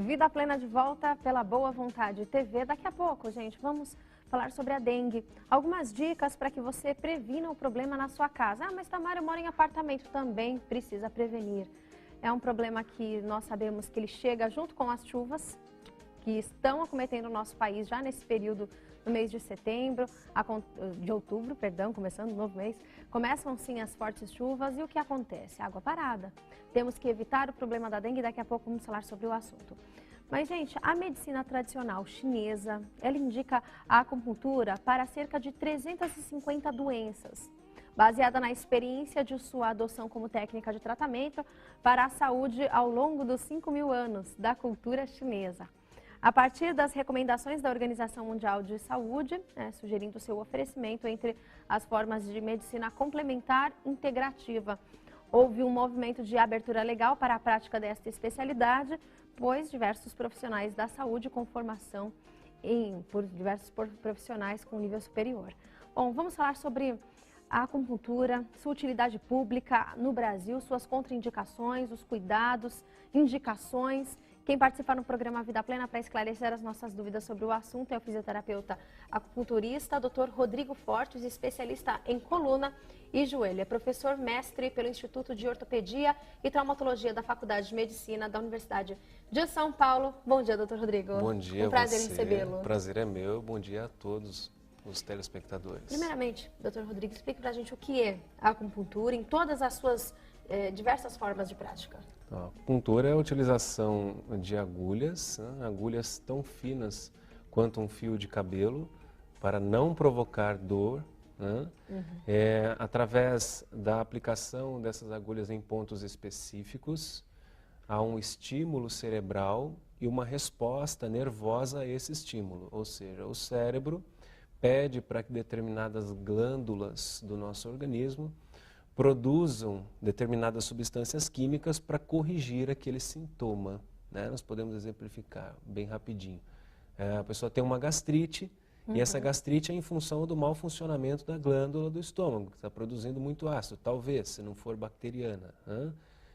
Vida Plena de volta pela Boa Vontade TV. Daqui a pouco, gente, vamos falar sobre a dengue. Algumas dicas para que você previna o problema na sua casa. Ah, mas Tamara, eu moro em apartamento, também precisa prevenir. É um problema que nós sabemos que ele chega junto com as chuvas que estão acometendo o nosso país já nesse período no mês de setembro, de outubro, perdão, começando o novo mês. Começam sim as fortes chuvas e o que acontece? Água parada. Temos que evitar o problema da dengue e daqui a pouco vamos falar sobre o assunto. Mas, gente, a medicina tradicional chinesa, ela indica a acupuntura para cerca de 350 doenças, baseada na experiência de sua adoção como técnica de tratamento para a saúde ao longo dos 5.000 anos da cultura chinesa. A partir das recomendações da Organização Mundial de Saúde, sugerindo seu oferecimento entre as formas de medicina complementar integrativa. Houve um movimento de abertura legal para a prática desta especialidade, pois diversos profissionais da saúde com formação por diversos profissionais com nível superior. Bom, vamos falar sobre a acupuntura, sua utilidade pública no Brasil, suas contraindicações, os cuidados, indicações. Quem participa no programa Vida Plena para esclarecer as nossas dúvidas sobre o assunto é o fisioterapeuta acupunturista, Dr. Rodrigo Fortes, especialista em coluna e joelho. É professor mestre pelo Instituto de Ortopedia e Traumatologia da Faculdade de Medicina da Universidade de São Paulo. Bom dia, Dr. Rodrigo. Bom dia, um prazer em recebê-lo. O prazer é meu. Bom dia a todos os telespectadores. Primeiramente, Dr. Rodrigo, explique pra gente o que é a acupuntura em todas as suas diversas formas de prática. A acupuntura é a utilização de agulhas, agulhas tão finas quanto um fio de cabelo, para não provocar dor, através da aplicação dessas agulhas em pontos específicos, há um estímulo cerebral e uma resposta nervosa a esse estímulo, ou seja, o cérebro pede para que determinadas glândulas do nosso organismo produzam determinadas substâncias químicas para corrigir aquele sintoma. Nós podemos exemplificar bem rapidinho. A pessoa tem uma gastrite e essa gastrite é em função do mau funcionamento da glândula do estômago, que está produzindo muito ácido, talvez, se não for bacteriana.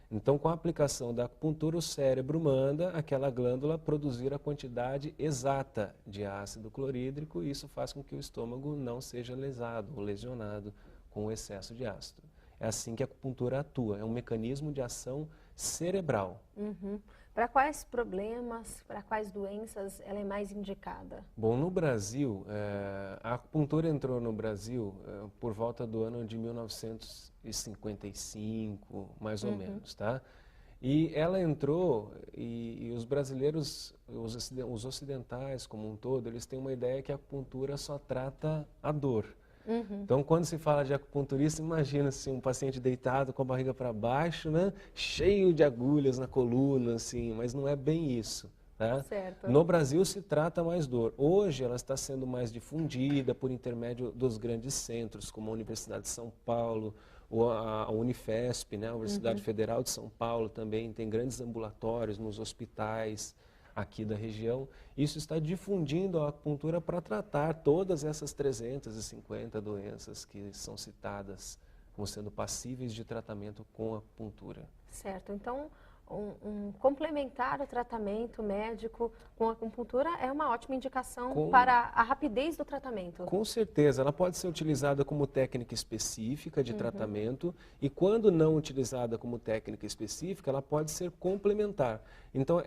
Então, com a aplicação da acupuntura, o cérebro manda aquela glândula produzir a quantidade exata de ácido clorídrico e isso faz com que o estômago não seja lesado ou lesionado com o excesso de ácido. É assim que a acupuntura atua, é um mecanismo de ação cerebral. Para quais problemas, para quais doenças ela é mais indicada? Bom, no Brasil, a acupuntura entrou no Brasil por volta do ano de 1955, mais ou menos, tá? E ela entrou e os brasileiros, os ocidentais como um todo, eles têm uma ideia que a acupuntura só trata a dor. Então, quando se fala de acupunturista, imagina-se um paciente deitado com a barriga para baixo, cheio de agulhas na coluna, assim, mas não é bem isso. Tá? Certo. No Brasil se trata mais dor. Hoje ela está sendo mais difundida por intermédio dos grandes centros, como a Universidade de São Paulo, ou a Unifesp, a Universidade Federal de São Paulo também tem grandes ambulatórios nos hospitais aqui da região. Isso está difundindo a acupuntura para tratar todas essas 350 doenças que são citadas como sendo passíveis de tratamento com a acupuntura. Certo. Então, complementar o tratamento médico com a acupuntura é uma ótima indicação para a rapidez do tratamento. Com certeza, ela pode ser utilizada como técnica específica de tratamento e quando não utilizada como técnica específica, ela pode ser complementar. Então,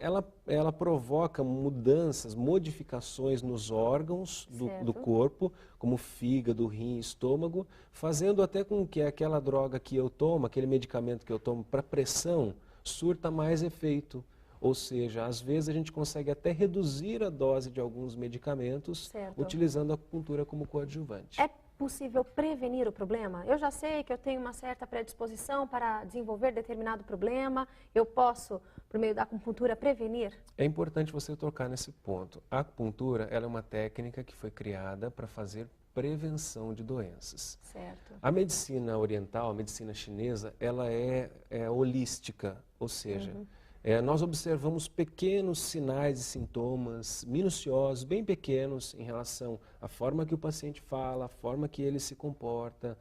ela provoca mudanças, modificações nos órgãos do corpo, como fígado, rim, estômago, fazendo até com que aquela droga que eu tomo, aquele medicamento que eu tomo para pressão, surta mais efeito, ou seja, às vezes a gente consegue até reduzir a dose de alguns medicamentos utilizando a acupuntura como coadjuvante. É possível prevenir o problema? Eu já sei que eu tenho uma certa predisposição para desenvolver determinado problema, eu posso, por meio da acupuntura, prevenir? É importante você tocar nesse ponto. A acupuntura ela é uma técnica que foi criada para fazer prevenção de doenças. Certo. A medicina oriental, a medicina chinesa, ela é holística, ou seja, nós observamos pequenos sinais e sintomas minuciosos, bem pequenos, em relação à forma que o paciente fala, a forma que ele se comporta,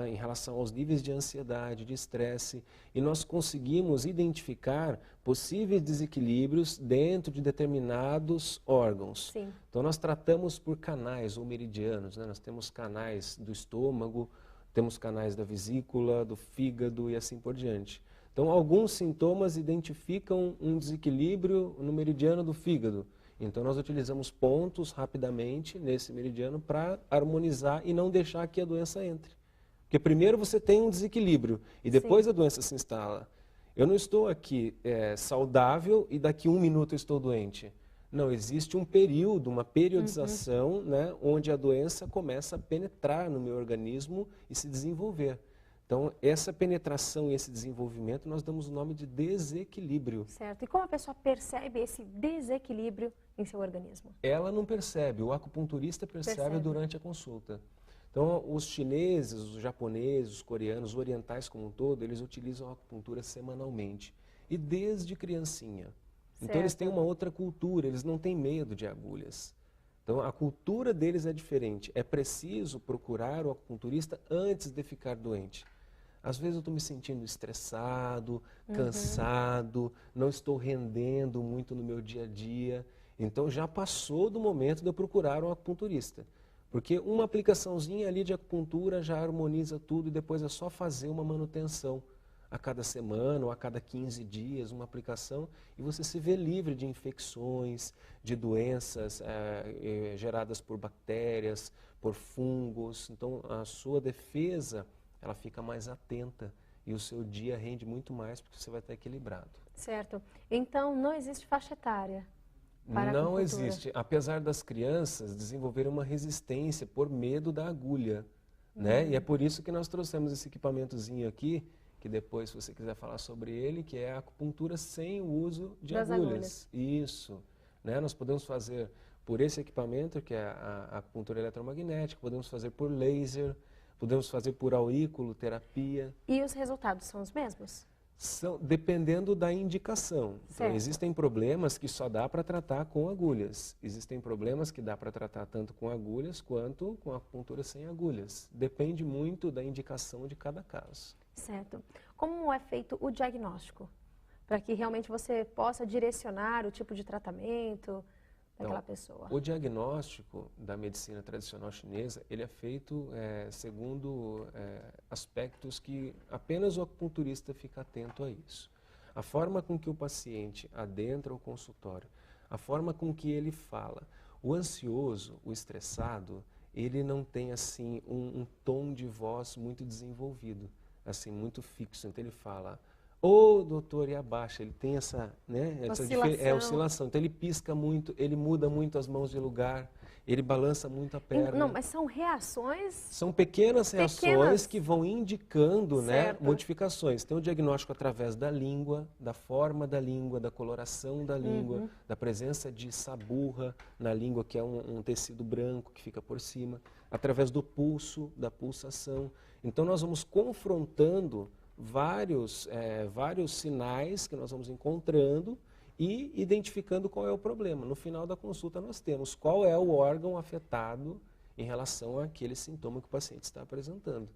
em relação aos níveis de ansiedade, de estresse, e nós conseguimos identificar possíveis desequilíbrios dentro de determinados órgãos. Sim. Então nós tratamos por canais ou meridianos, né? Nós temos canais do estômago, temos canais da vesícula, do fígado e assim por diante. Então alguns sintomas identificam um desequilíbrio no meridiano do fígado. Então nós utilizamos pontos rapidamente nesse meridiano para harmonizar e não deixar que a doença entre. Porque primeiro você tem um desequilíbrio e depois Sim. a doença se instala. Eu não estou aqui saudável e daqui 1 minuto eu estou doente. Não, existe um período, uma periodização, né, onde a doença começa a penetrar no meu organismo e se desenvolver. Então, essa penetração e esse desenvolvimento nós damos o nome de desequilíbrio. Certo. E como a pessoa percebe esse desequilíbrio em seu organismo? Ela não percebe, o acupunturista percebe durante a consulta. Então, os chineses, os japoneses, os coreanos, os orientais como um todo, eles utilizam a acupuntura semanalmente. E desde criancinha. Certo. Então, eles têm uma outra cultura, eles não têm medo de agulhas. Então, a cultura deles é diferente. É preciso procurar o acupunturista antes de ficar doente. Às vezes eu estou me sentindo estressado, cansado, não estou rendendo muito no meu dia a dia. Então, já passou do momento de eu procurar um acupunturista. Porque uma aplicaçãozinha ali de acupuntura já harmoniza tudo e depois é só fazer uma manutenção a cada semana ou a cada 15 dias, uma aplicação, e você se vê livre de infecções, de doenças geradas por bactérias, por fungos. Então, a sua defesa, ela fica mais atenta e o seu dia rende muito mais porque você vai estar equilibrado. Certo. Então, não existe faixa etária? Não existe, apesar das crianças desenvolverem uma resistência por medo da agulha, né? E é por isso que nós trouxemos esse equipamentozinho aqui, que depois, se você quiser falar sobre ele, que é a acupuntura sem o uso de agulhas. Isso, né? Nós podemos fazer por esse equipamento, que é a acupuntura eletromagnética, podemos fazer por laser, podemos fazer por auriculoterapia. E os resultados são os mesmos? Dependendo da indicação. Então, Certo. existem problemas que só dá para tratar com agulhas. Existem problemas que dá para tratar tanto com agulhas quanto com acupuntura sem agulhas. Depende muito da indicação de cada caso. Certo. Como é feito o diagnóstico? Para que realmente você possa direcionar o tipo de tratamento daquela pessoa. O diagnóstico da medicina tradicional chinesa, ele é feito segundo aspectos que apenas o acupunturista fica atento a isso. A forma com que o paciente adentra o consultório, a forma com que ele fala. O ansioso, o estressado, ele não tem assim um tom de voz muito desenvolvido, assim, muito fixo. Então ele fala: ô doutor, e abaixa, ele tem essa oscilação. Então ele pisca muito, ele muda muito as mãos de lugar, ele balança muito a perna. Não, mas são reações? São pequenas reações que vão indicando, né, modificações. Tem o diagnóstico através da língua, da forma da língua, da coloração da língua, da presença de saburra na língua, que é um tecido branco que fica por cima, através do pulso, da pulsação. Então nós vamos confrontando vários sinais que nós vamos encontrando e identificando qual é o problema. No final da consulta nós temos qual é o órgão afetado em relação àquele sintoma que o paciente está apresentando.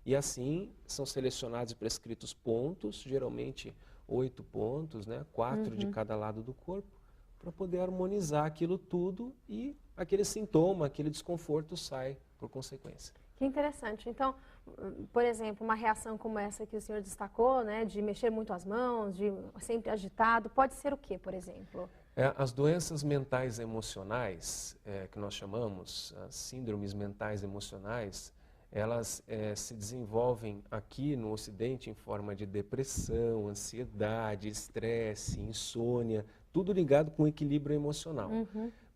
E assim são selecionados e prescritos pontos, geralmente 8 pontos, né, 4 de cada lado do corpo, para poder harmonizar aquilo tudo e aquele sintoma, aquele desconforto sai por consequência. Que interessante. Então, por exemplo, uma reação como essa que o senhor destacou, né, de mexer muito as mãos, de sempre agitado, pode ser o quê, por exemplo? As doenças mentais emocionais, que nós chamamos, as síndromes mentais emocionais, elas se desenvolvem aqui no Ocidente em forma de depressão, ansiedade, estresse, insônia, tudo ligado com equilíbrio emocional.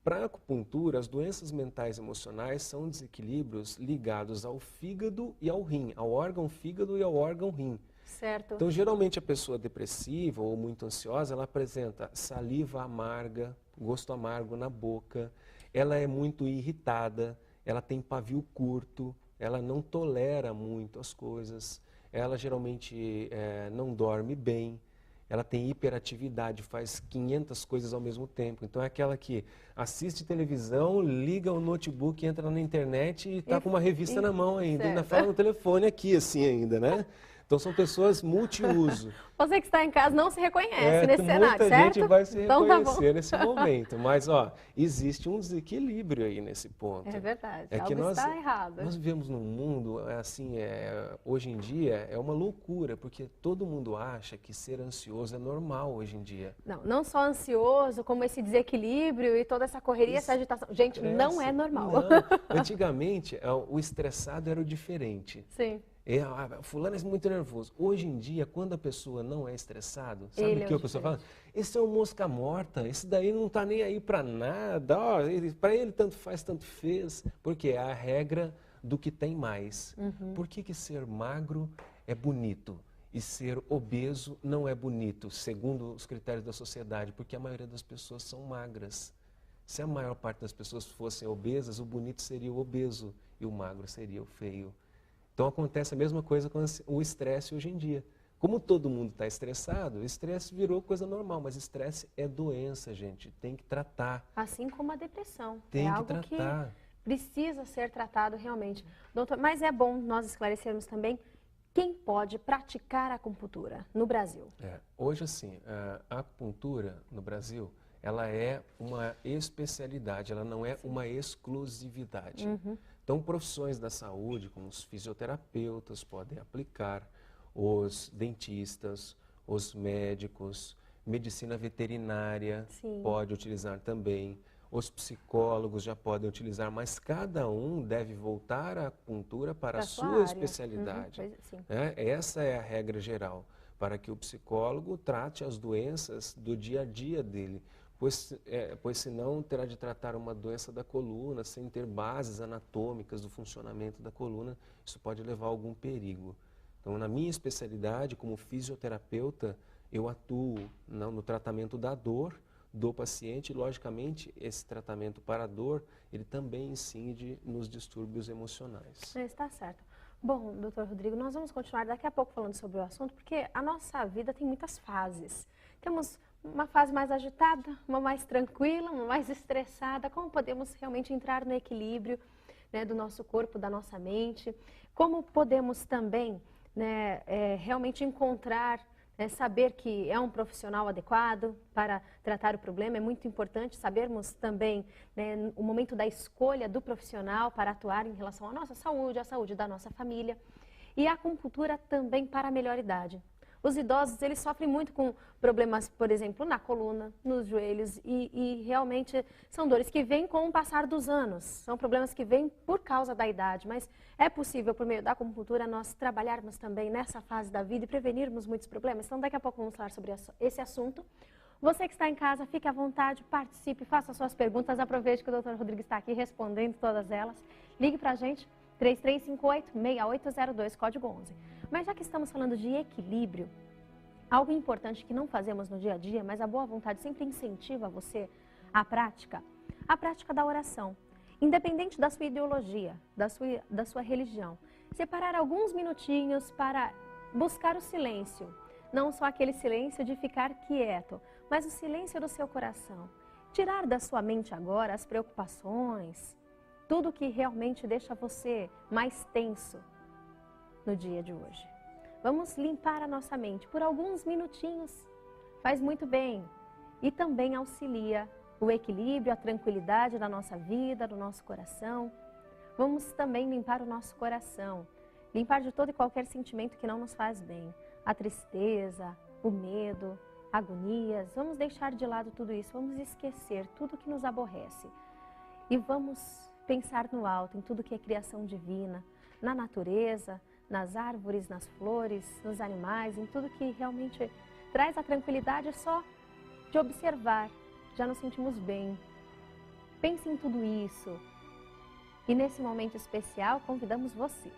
Para a acupuntura, as doenças mentais emocionais são desequilíbrios ligados ao fígado e ao rim, ao órgão fígado e ao órgão rim. Certo. Então, geralmente, a pessoa depressiva ou muito ansiosa, ela apresenta saliva amarga, gosto amargo na boca, ela é muito irritada, ela tem pavio curto, ela não tolera muito as coisas, ela geralmente não dorme bem. ela tem hiperatividade, faz 500 coisas ao mesmo tempo. Então é aquela que assiste televisão, liga o notebook, entra na internet e está com uma revista na mão ainda fala no telefone aqui assim ainda, né? Então são pessoas multiuso. Você que está em casa não se reconhece nesse cenário, certo? Muita gente vai se então, reconhecer nesse momento. Mas, ó, existe um desequilíbrio aí nesse ponto. É verdade, é algo que nós, está errado. Nós vivemos num mundo, assim, hoje em dia é uma loucura, porque todo mundo acha que ser ansioso é normal hoje em dia. Não só ansioso, como esse desequilíbrio e toda essa correria, essa agitação. Gente, não é normal. Não. Antigamente, o estressado era o diferente. Sim. Fulano é muito nervoso. Hoje em dia, quando a pessoa não é estressado, sabe o que a pessoa fala? Esse é um mosca morta, esse daí não está nem aí para nada, para ele tanto faz, tanto fez. Porque é a regra do que tem mais. Por que ser magro é bonito e ser obeso não é bonito, segundo os critérios da sociedade? Porque a maioria das pessoas são magras. Se a maior parte das pessoas fossem obesas, o bonito seria o obeso e o magro seria o feio. Então acontece a mesma coisa com o estresse hoje em dia. Como todo mundo está estressado, o estresse virou coisa normal, mas estresse é doença, gente, tem que tratar. Assim como a depressão. Tem é que algo tratar. Que precisa ser tratado realmente. Doutor, mas é bom nós esclarecermos também quem pode praticar acupuntura no Brasil. Hoje, assim, a acupuntura no Brasil, ela é uma especialidade, ela não é uma exclusividade. Então, profissões da saúde, como os fisioterapeutas podem aplicar, os dentistas, os médicos, medicina veterinária pode utilizar também, os psicólogos já podem utilizar, mas cada um deve voltar à acupuntura para a sua especialidade. Essa é a regra geral, para que o psicólogo trate as doenças do dia a dia dele. Pois senão terá de tratar uma doença da coluna sem ter bases anatômicas do funcionamento da coluna, isso pode levar a algum perigo. Então, na minha especialidade, como fisioterapeuta, eu atuo no tratamento da dor do paciente e, logicamente, esse tratamento para a dor, ele também incide nos distúrbios emocionais. Está certo. Bom, doutor Rodrigo, nós vamos continuar daqui a pouco falando sobre o assunto, porque a nossa vida tem muitas fases. Temos uma fase mais agitada, uma mais tranquila, uma mais estressada. Como podemos realmente entrar no equilíbrio, né, do nosso corpo, da nossa mente? Como podemos também, né, realmente encontrar, saber que é um profissional adequado para tratar o problema? É muito importante sabermos também, né, o momento da escolha do profissional para atuar em relação à nossa saúde, à saúde da nossa família. E a acupuntura também para a melhor idade. Os idosos, eles sofrem muito com problemas, por exemplo, na coluna, nos joelhos e realmente são dores que vêm com o passar dos anos. São problemas que vêm por causa da idade, mas é possível, por meio da acupuntura, nós trabalharmos também nessa fase da vida e prevenirmos muitos problemas. Então, daqui a pouco vamos falar sobre esse assunto. Você que está em casa, fique à vontade, participe, faça suas perguntas. Aproveite que o Dr. Rodrigo está aqui respondendo todas elas. Ligue para a gente, 3358-6802, código 11. Mas já que estamos falando de equilíbrio, algo importante que não fazemos no dia a dia, mas a boa vontade sempre incentiva você a prática da oração. Independente da sua ideologia, da sua religião. Separar alguns minutinhos para buscar o silêncio. Não só aquele silêncio de ficar quieto, mas o silêncio do seu coração. Tirar da sua mente agora as preocupações, tudo que realmente deixa você mais tenso no dia de hoje. Vamos limpar a nossa mente por alguns minutinhos. Faz muito bem e também auxilia o equilíbrio, a tranquilidade da nossa vida, do nosso coração. Vamos também limpar o nosso coração, limpar de todo e qualquer sentimento que não nos faz bem. A tristeza, o medo, agonias. Vamos deixar de lado tudo isso, vamos esquecer tudo que nos aborrece. E vamos pensar no alto, em tudo que é criação divina, na natureza, nas árvores, nas flores, nos animais, em tudo que realmente traz a tranquilidade só de observar. Já nos sentimos bem. Pense em tudo isso. E nesse momento especial, convidamos você.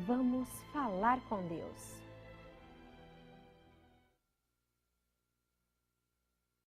Vamos falar com Deus.